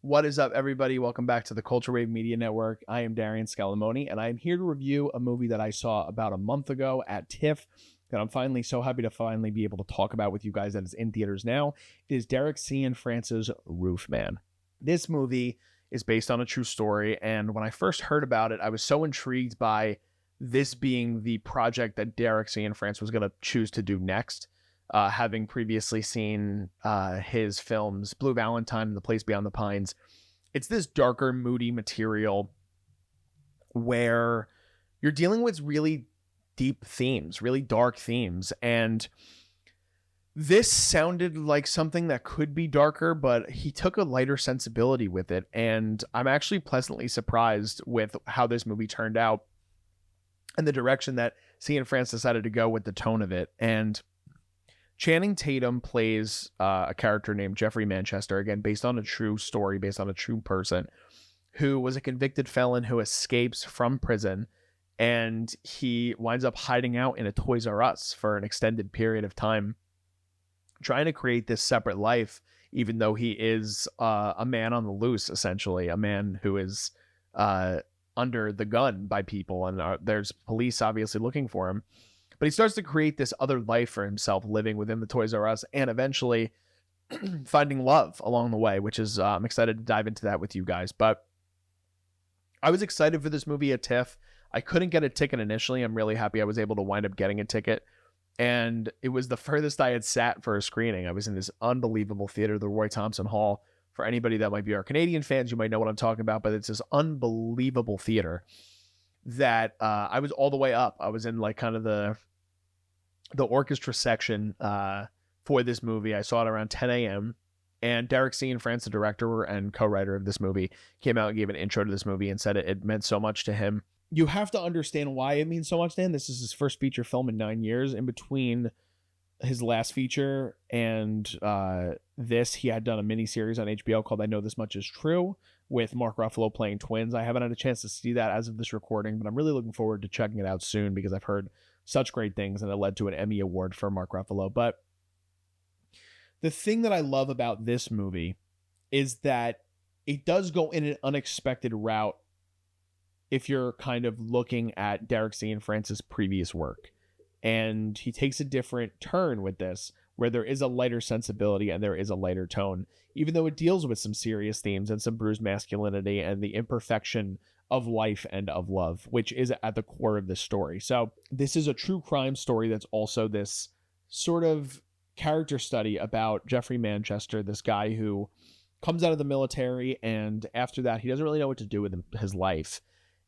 What is up, everybody? Welcome back to the Culture Wave Media Network. I am Darian Scalamoni, and I am here to review a movie that I saw about a month ago at TIFF that I'm finally so happy to finally be able to talk about with you guys that is in theaters now. It is Cianfrance's Roofman. This movie is based on a true story, and when I first heard about it, I was so intrigued by this being the project that Cianfrance was going to choose to do next. Having previously seen his films Blue Valentine and The Place Beyond the Pines. It's this darker, moody material where you're dealing with really deep themes, really dark themes. And this sounded like something that could be darker, but he took a lighter sensibility with it. And I'm actually pleasantly surprised with how this movie turned out and the direction that Cianfrance decided to go with the tone of it. And Channing Tatum plays a character named Jeffrey Manchester, again, based on a true story, based on a true person, who was a convicted felon who escapes from prison, and he winds up hiding out in a Toys R Us for an extended period of time, trying to create this separate life, even though he is a man on the loose, essentially, a man who is under the gun by people, and there's police obviously looking for him. But he starts to create this other life for himself, living within the Toys R Us, and eventually finding love along the way, which is, I'm excited to dive into that with you guys. But I was excited for this movie at TIFF. I couldn't get a ticket initially. I'm really happy I was able to wind up getting a ticket. And it was the furthest I had sat for a screening. I was in this unbelievable theater, the Roy Thompson Hall. For anybody that might be our Canadian fans, you might know what I'm talking about, but it's this unbelievable theater that I was all the way up. I was in like kind of the orchestra section for this movie. I saw it around 10 a.m. And Cianfrance, the director and co-writer of this movie, came out and gave an intro to this movie and said it meant so much to him. You have to understand why it means so much to him. This is his first feature film in 9 years. In between his last feature and this, he had done a mini series on HBO called I Know This Much Is True, with Mark Ruffalo playing twins. I haven't had a chance to see that as of this recording, but I'm really looking forward to checking it out soon because I've heard such great things, and it led to an Emmy Award for Mark Ruffalo. But the thing that I love about this movie is that it does go in an unexpected route if you're kind of looking at Cianfrance's previous work. And he takes a different turn with this, where there is a lighter sensibility and there is a lighter tone, even though it deals with some serious themes and some bruised masculinity and the imperfection of life and of love, which is at the core of this story. So this is a true crime story that's also this sort of character study about Jeffrey Manchester, this guy who comes out of the military, and after that, he doesn't really know what to do with his life.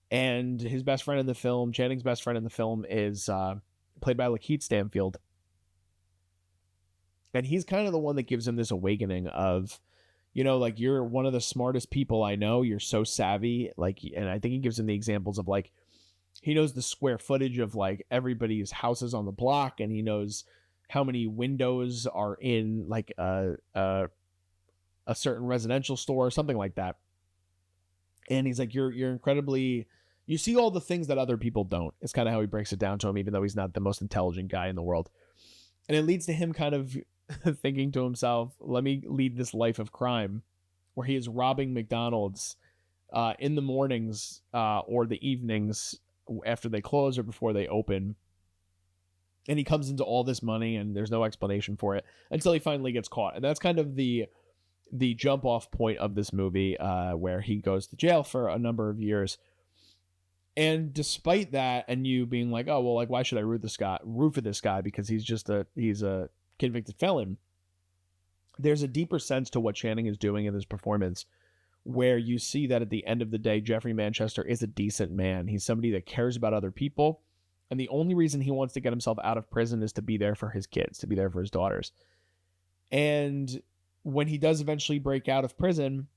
And his best friend in the film, Channing's best friend in the film, is played by Lakeith Stanfield. And he's kind of the one that gives him this awakening of, you know, like, you're one of the smartest people I know. You're so savvy. Like, and I think he gives him the examples of, like, he knows the square footage of, like, everybody's houses on the block, and he knows how many windows are in, like, a certain residential store or something like that. And he's like, you're incredibly, you see all the things that other people don't. It's kind of how he breaks it down to him, even though he's not the most intelligent guy in the world. And it leads to him kind of thinking to himself, let me lead this life of crime, where he is robbing McDonald's in the mornings or the evenings after they close or before they open. And he comes into all this money, and there's no explanation for it until he finally gets caught. And that's kind of the jump off point of this movie, where he goes to jail for a number of years. And despite that, and you being like, oh, well, like, why should I root for this guy? Because he's a convicted felon. There's a deeper sense to what Channing is doing in this performance, where you see that at the end of the day, Jeffrey Manchester is a decent man. He's somebody that cares about other people. And the only reason he wants to get himself out of prison is to be there for his kids, to be there for his daughters. And when he does eventually break out of prison,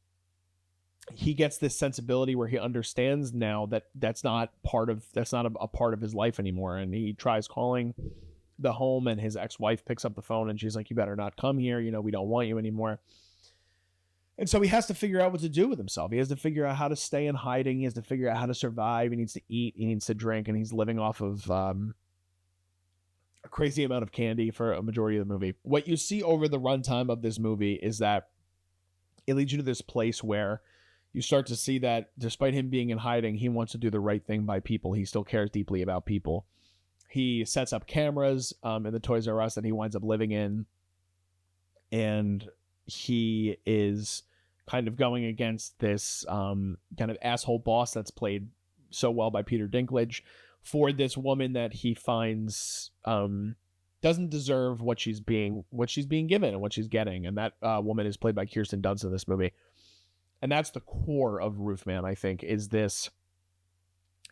he gets this sensibility where he understands now that that's not a part of his life anymore. And he tries calling the home, and his ex-wife picks up the phone, and she's like, you better not come here. You know, we don't want you anymore. And so he has to figure out what to do with himself. He has to figure out how to stay in hiding. He has to figure out how to survive. He needs to eat. He needs to drink. And he's living off of a crazy amount of candy for a majority of the movie. What you see over the runtime of this movie is that it leads you to this place where you start to see that despite him being in hiding, he wants to do the right thing by people. He still cares deeply about people. He sets up cameras in the Toys R Us that he winds up living in. And he is kind of going against this kind of asshole boss that's played so well by Peter Dinklage for this woman that he finds doesn't deserve what she's being given and what she's getting. And that woman is played by Kirsten Dunst in this movie. And that's the core of Roofman, I think, is this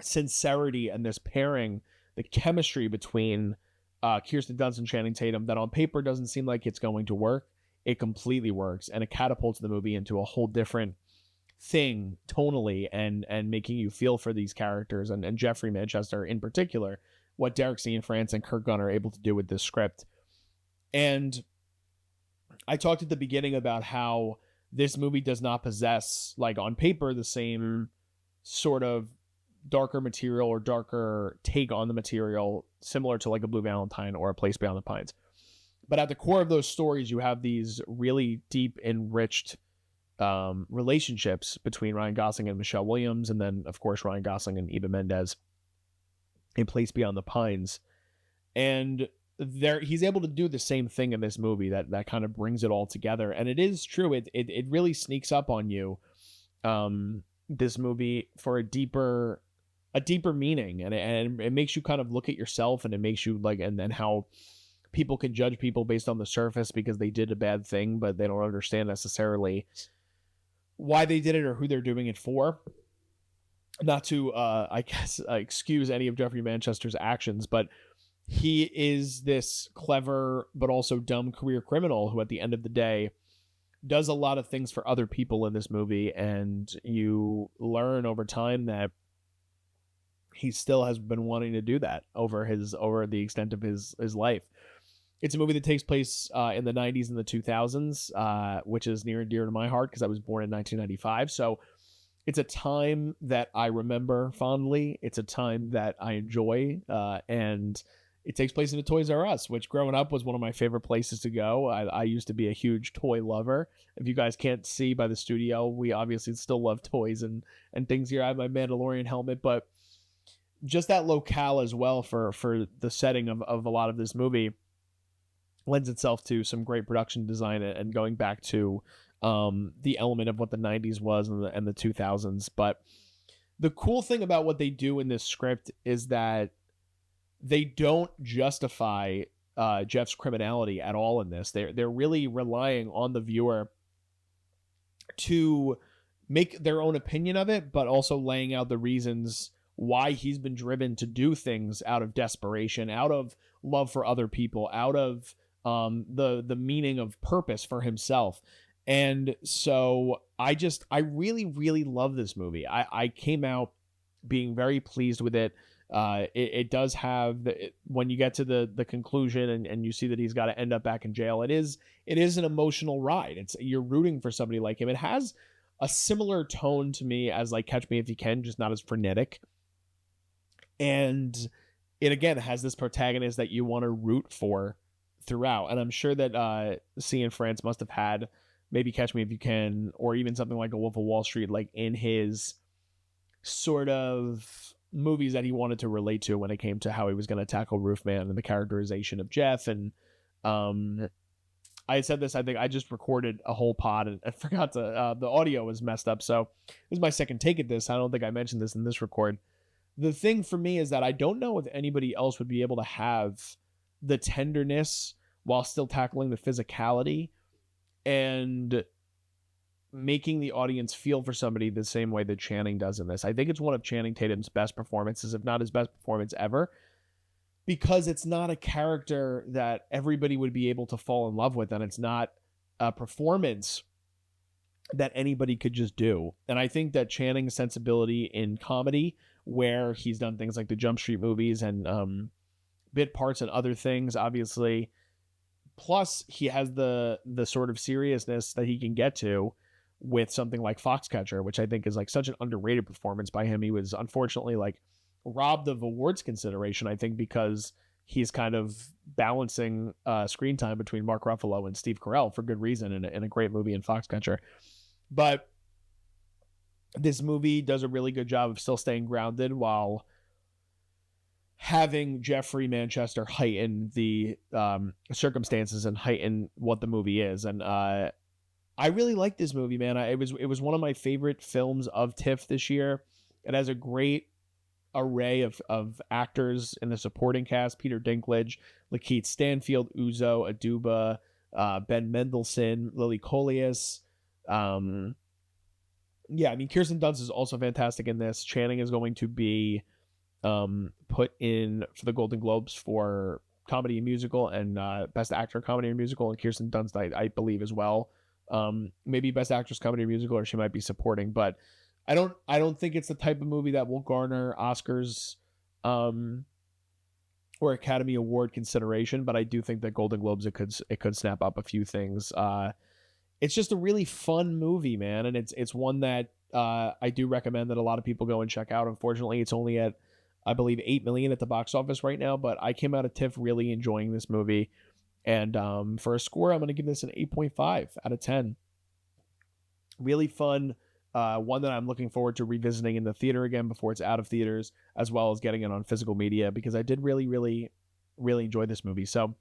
sincerity and this pairing, the chemistry between Kirsten Dunst and Channing Tatum that on paper doesn't seem like it's going to work. It completely works, and it catapults the movie into a whole different thing tonally and making you feel for these characters and Jeffrey Manchester in particular, what Derek Cianfrance and Kurt Gunn are able to do with this script. And I talked at the beginning about how this movie does not possess, like on paper, the same sort of darker material or darker take on the material similar to like a Blue Valentine or A Place Beyond the Pines. But at the core of those stories, you have these really deep, enriched relationships between Ryan Gosling and Michelle Williams, and then, of course, Ryan Gosling and Eva Mendes in Place Beyond the Pines. And he's able to do the same thing in this movie that kind of brings it all together. And it is true. It really sneaks up on you, this movie, for a deeper meaning. And it makes you kind of look at yourself, and it makes you like, and then how people can judge people based on the surface because they did a bad thing, but they don't understand necessarily why they did it or who they're doing it for. Not to, I guess, excuse any of Jeffrey Manchester's actions, but he is this clever but also dumb career criminal who at the end of the day does a lot of things for other people in this movie, and you learn over time that he still has been wanting to do that over the extent of his life. It's a movie that takes place in the 90s and the 2000s, which is near and dear to my heart because I was born in 1995. So it's a time that I remember fondly. It's a time that I enjoy, and it takes place in a Toys R Us, which growing up was one of my favorite places to go. I used to be a huge toy lover. If you guys can't see by the studio, we obviously still love toys and things here. I have my Mandalorian helmet, but just that locale as well for the setting of a lot of this movie lends itself to some great production design and going back to the element of what the 90s was and the 2000s. But the cool thing about what they do in this script is that they don't justify Jeff's criminality at all in this. They're really relying on the viewer to make their own opinion of it, but also laying out the reasons why he's been driven to do things out of desperation, out of love for other people, out of the meaning of purpose for himself. And so I really, really love this movie. I came out being very pleased with it. It does have when you get to the conclusion and you see that he's got to end up back in jail, it is an emotional ride. You're rooting for somebody like him. It has a similar tone to me as like Catch Me If You Can, just not as frenetic. And it again has this protagonist that you want to root for throughout. And I'm sure that Cianfrance must have had maybe Catch Me If You Can, or even something like A Wolf of Wall Street, like in his sort of movies that he wanted to relate to when it came to how he was going to tackle Roofman and the characterization of Jeff. And I said this, I think I just recorded a whole pod and I forgot to, the audio was messed up. So this is my second take at this. I don't think I mentioned this in this record. The thing for me is that I don't know if anybody else would be able to have the tenderness while still tackling the physicality and making the audience feel for somebody the same way that Channing does in this. I think it's one of Channing Tatum's best performances, if not his best performance ever, because it's not a character that everybody would be able to fall in love with, and it's not a performance that anybody could just do. And I think that Channing's sensibility in comedy, where he's done things like the Jump Street movies and bit parts and other things, obviously, plus he has the sort of seriousness that he can get to with something like Foxcatcher, which I think is like such an underrated performance by him. He was unfortunately like robbed of awards consideration, I think, because he's kind of balancing screen time between Mark Ruffalo and Steve Carell for good reason in a great movie in Foxcatcher. But this movie does a really good job of still staying grounded while having Jeffrey Manchester heighten the circumstances and heighten what the movie is. And I really like this movie, man. It was one of my favorite films of TIFF this year. It has a great array of actors in the supporting cast: Peter Dinklage, Lakeith Stanfield, Uzo Aduba, Ben Mendelsohn, Lily Collins. Kirsten Dunst is also fantastic in this. Channing is going to be put in for the Golden Globes for comedy and musical, and best actor comedy and musical, and Kirsten Dunst I believe as well. Maybe best actress comedy or musical, or she might be supporting, but I don't think it's the type of movie that will garner Oscars or Academy Award consideration, but I do think that Golden Globes it could snap up a few things. It's just a really fun movie, man, and it's one that I do recommend that a lot of people go and check out. Unfortunately, it's only at, I believe, 8 million at the box office right now, but I came out of TIFF really enjoying this movie. And for a score, I'm going to give this an 8.5 out of 10. Really fun. One that I'm looking forward to revisiting in the theater again before it's out of theaters, as well as getting it on physical media, because I did really, really, really enjoy this movie. So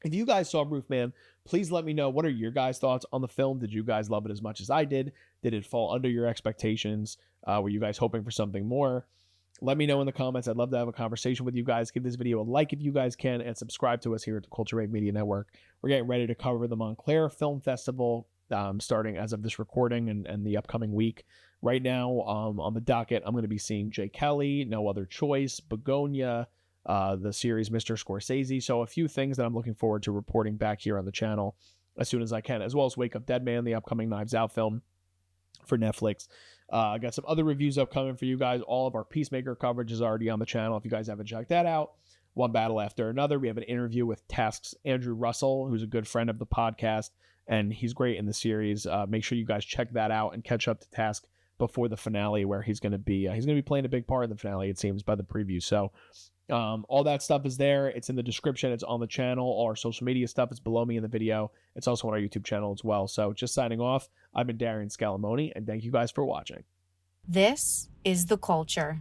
if you guys saw Roofman, please let me know, what are your guys' thoughts on the film? Did you guys love it as much as I did? Did it fall under your expectations? Were you guys hoping for something more? Let me know in the comments. I'd love to have a conversation with you guys. Give this video a like if you guys can, and subscribe to us here at the Culture Rave Media Network. We're getting ready to cover the Montclair Film Festival, starting as of this recording and the upcoming week. Right now, on the docket, I'm going to be seeing Jay Kelly, No Other Choice, Begonia, the series Mr. Scorsese. So a few things that I'm looking forward to reporting back here on the channel as soon as I can, as well as Wake Up Dead Man, the upcoming Knives Out film for Netflix. I got some other reviews upcoming for you guys. All of our Peacemaker coverage is already on the channel if you guys haven't checked that out. One battle after another. We have an interview with Task's Andrew Russell, who's a good friend of the podcast, and he's great in the series. Make sure you guys check that out and catch up to Task before the finale, where he's going to be playing a big part in the finale, it seems, by the preview. So all that stuff is there. It's in the description. It's on the channel. All our social media stuff is below me in the video. It's also on our YouTube channel as well. So just signing off, I've been Darian Scalamoni, and thank you guys for watching. This is The Culture.